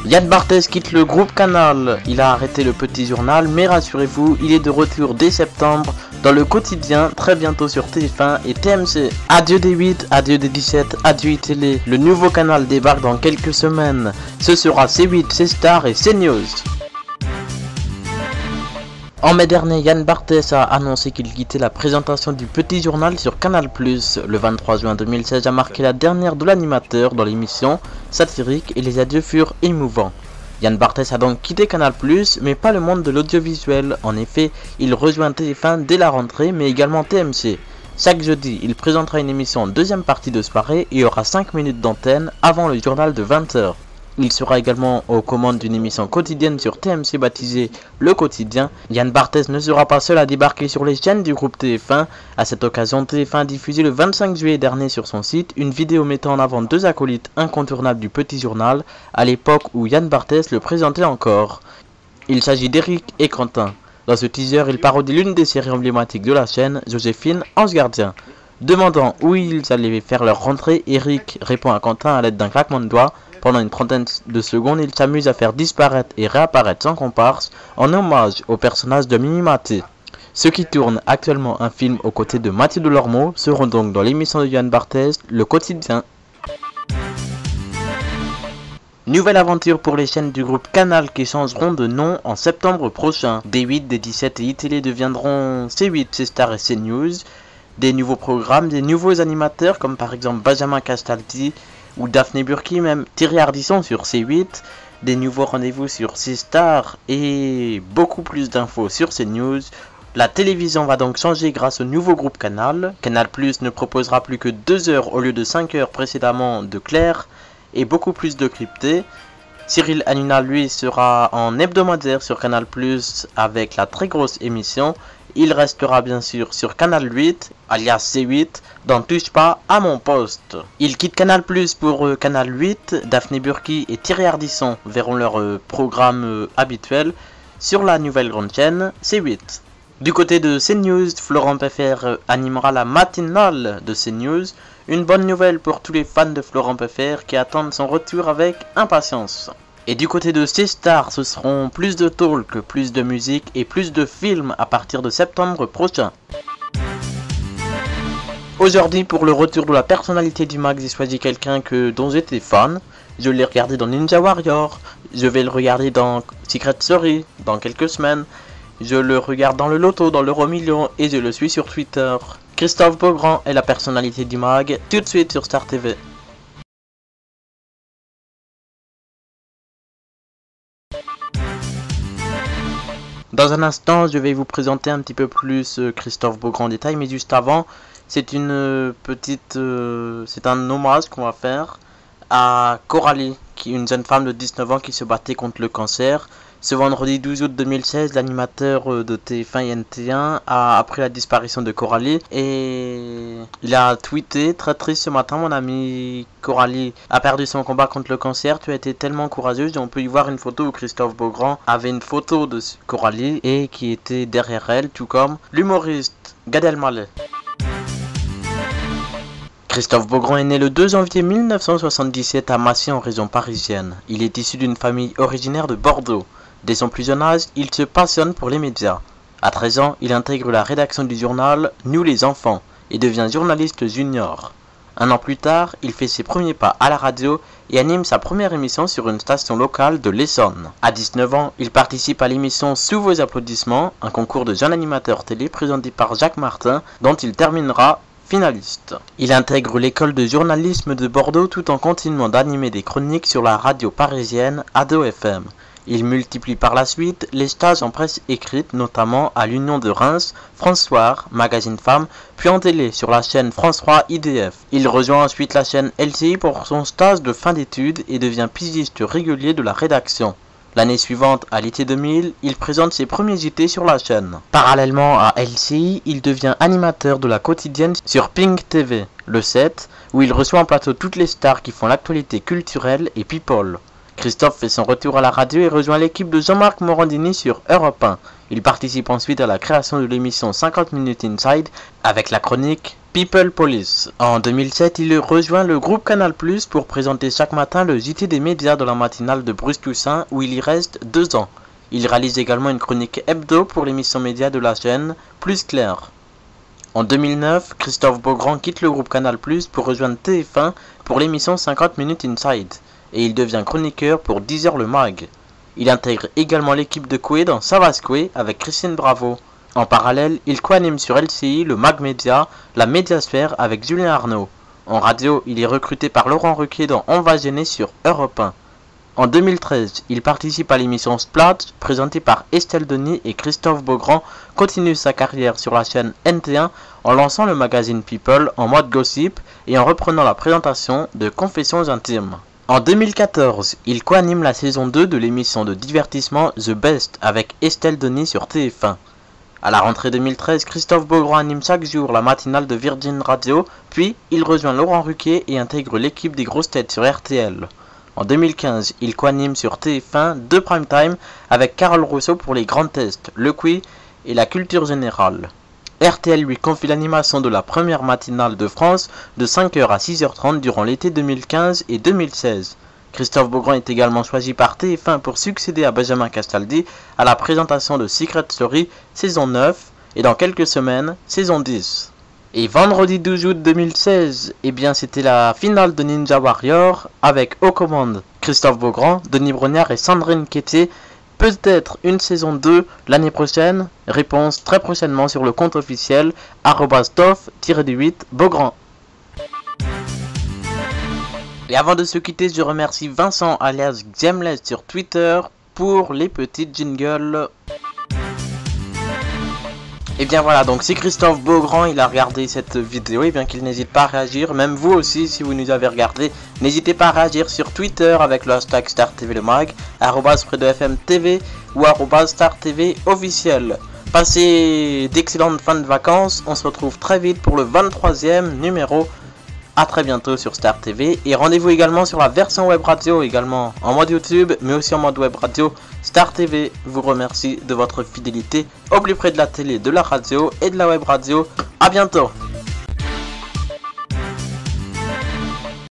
Yann Barthès quitte le groupe Canal. Il a arrêté le petit journal, mais rassurez-vous, il est de retour dès septembre dans le quotidien, très bientôt sur TF1 et TMC. Adieu des 8, adieu des 17, adieu iTélé. Le nouveau canal débarque dans quelques semaines. Ce sera C8, C-Star et CNews. En mai dernier, Yann Barthès a annoncé qu'il quittait la présentation du Petit Journal sur Canal+. Le 23 juin 2016 a marqué la dernière de l'animateur dans l'émission satirique et les adieux furent émouvants. Yann Barthès a donc quitté Canal+, mais pas le monde de l'audiovisuel. En effet, il rejoint TF1 dès la rentrée, mais également TMC. Chaque jeudi, il présentera une émission en deuxième partie de soirée et aura 5 minutes d'antenne avant le journal de 20h. Il sera également aux commandes d'une émission quotidienne sur TMC baptisée Le Quotidien. Yann Barthès ne sera pas seul à débarquer sur les chaînes du groupe TF1. À cette occasion, TF1 a diffusé le 25 juillet dernier sur son site une vidéo mettant en avant deux acolytes incontournables du Petit Journal, à l'époque où Yann Barthès le présentait encore. Il s'agit d'Eric et Quentin. Dans ce teaser, il parodie l'une des séries emblématiques de la chaîne, Joséphine, Ange Gardien. Demandant où ils allaient faire leur rentrée, Eric répond à Quentin à l'aide d'un claquement de doigts. Pendant une trentaine de secondes, il s'amuse à faire disparaître et réapparaître sans comparse en hommage au personnage de Mimi Maté. Ceux qui tournent actuellement un film aux côtés de Mathieu Delormeau seront donc dans l'émission de Yann Barthès, Le Quotidien. Nouvelle aventure pour les chaînes du groupe Canal qui changeront de nom en septembre prochain. D8, D17 et iTélé deviendront C8, C-Star et CNews. Des nouveaux programmes, des nouveaux animateurs comme par exemple Benjamin Castaldi ou Daphné Burki, même Thierry Ardisson sur C8, des nouveaux rendez-vous sur C-Star et beaucoup plus d'infos sur CNews. La télévision va donc changer grâce au nouveau groupe Canal. Canal+ ne proposera plus que 2 heures au lieu de 5 heures précédemment de clair et beaucoup plus de crypté. Cyril Hanouna lui sera en hebdomadaire sur Canal+ avec la très grosse émission. Il restera bien sûr sur Canal 8, alias C8, dans Touche pas à mon poste. Il quitte Canal+ pour Canal 8, Daphné Burki et Thierry Ardisson verront leur programme habituel sur la nouvelle grande chaîne C8. Du côté de CNews, Florent Peffer animera la matinale de CNews. Une bonne nouvelle pour tous les fans de Florent Peffer qui attendent son retour avec impatience. Et du côté de C-Star, ce seront plus de talk, plus de musique et plus de films à partir de septembre prochain. Aujourd'hui, pour le retour de la personnalité du mag, j'ai choisi quelqu'un dont j'étais fan. Je l'ai regardé dans Ninja Warrior, je vais le regarder dans Secret Story dans quelques semaines. Je le regarde dans le loto, dans l'euro million et je le suis sur Twitter. Christophe Beaugrand est la personnalité du mag, tout de suite sur Star TV. Dans un instant, je vais vous présenter un petit peu plus Christophe Beaugrand en détail, mais juste avant, c'est c'est un hommage qu'on va faire à Coralie, une jeune femme de 19 ans qui se battait contre le cancer. Ce vendredi 12 août 2016, l'animateur de TF1 et NT1 a appris la disparition de Coralie et il a tweeté: très triste ce matin, mon ami Coralie a perdu son combat contre le cancer, tu as été tellement courageuse. Et on peut y voir une photo où Christophe Beaugrand avait une photo de Coralie et qui était derrière elle, tout comme l'humoriste Gad Elmaleh. Christophe Beaugrand est né le 2 janvier 1977 à Massy en région parisienne. Il est issu d'une famille originaire de Bordeaux. Dès son plus jeune âge, il se passionne pour les médias. À 13 ans, il intègre la rédaction du journal Nous les enfants et devient journaliste junior. Un an plus tard, il fait ses premiers pas à la radio et anime sa première émission sur une station locale de l'Essonne. À 19 ans, il participe à l'émission Sous vos applaudissements, un concours de jeune animateur télé présenté par Jacques Martin, dont il terminera finaliste. Il intègre l'école de journalisme de Bordeaux tout en continuant d'animer des chroniques sur la radio parisienne Ado FM. Il multiplie par la suite les stages en presse écrite, notamment à l'Union de Reims, France Soir, Magazine Femmes, puis en télé sur la chaîne France 3 IDF. Il rejoint ensuite la chaîne LCI pour son stage de fin d'études et devient pigiste régulier de la rédaction. L'année suivante, à l'été 2000, il présente ses premiers JT sur la chaîne. Parallèlement à LCI, il devient animateur de la quotidienne sur Pink TV, le 7, où il reçoit en plateau toutes les stars qui font l'actualité culturelle et people. Christophe fait son retour à la radio et rejoint l'équipe de Jean-Marc Morandini sur Europe 1. Il participe ensuite à la création de l'émission 50 Minutes Inside avec la chronique People Police. En 2007, il rejoint le groupe Canal+ pour présenter chaque matin le JT des médias de la matinale de Bruce Toussaint où il y reste 2 ans. Il réalise également une chronique hebdo pour l'émission média de la chaîne Plus Clair. En 2009, Christophe Beaugrand quitte le groupe Canal+ pour rejoindre TF1 pour l'émission 50 Minutes Inside et il devient chroniqueur pour 10h le mag. Il intègre également l'équipe de Coué dans Ça va se Coué avec Christine Bravo. En parallèle, il co-anime sur LCI le Mag Média, la Médiasphère avec Julien Arnaud. En radio, il est recruté par Laurent Ruquier dans On va gêner sur Europe 1. En 2013, il participe à l'émission Splat, présentée par Estelle Denis et Christophe Beaugrand, continue sa carrière sur la chaîne NT1 en lançant le magazine People en mode gossip et en reprenant la présentation de Confessions intimes. En 2014, il co-anime la saison 2 de l'émission de divertissement The Best avec Estelle Denis sur TF1. À la rentrée 2013, Christophe Beaugrand anime chaque jour la matinale de Virgin Radio, puis il rejoint Laurent Ruquier et intègre l'équipe des grosses têtes sur RTL. En 2015, il co-anime sur TF1 2 Prime Time avec Carole Rousseau pour les grands tests, le quiz et la culture générale. RTL lui confie l'animation de la première matinale de France de 5h à 6h30 durant l'été 2015 et 2016. Christophe Beaugrand est également choisi par TF1 pour succéder à Benjamin Castaldi à la présentation de Secret Story saison 9 et dans quelques semaines saison 10. Et vendredi 12 août 2016, c'était la finale de Ninja Warrior avec aux commandes Christophe Beaugrand, Denis Brognard et Sandrine Quétier. Peut-être une saison 2 l'année prochaine. Réponse très prochainement sur le compte officiel @tof-8 Beaugrand. Et avant de se quitter, je remercie Vincent alias Xemless sur Twitter pour les petites jingles. Et bien voilà, donc si Christophe Beaugrand il a regardé cette vidéo, et bien qu'il n'hésite pas à réagir, même vous aussi si vous nous avez regardé, n'hésitez pas à réagir sur Twitter avec le hashtag StarTVLeMag, @FredFMTV ou @StarTVOfficiel. Passez d'excellentes fins de vacances, on se retrouve très vite pour le 23e numéro. A très bientôt sur Star TV et rendez-vous également sur la version web radio, également en mode YouTube mais aussi en mode web radio. Star TV vous remercie de votre fidélité au plus près de la télé, de la radio et de la web radio. A bientôt.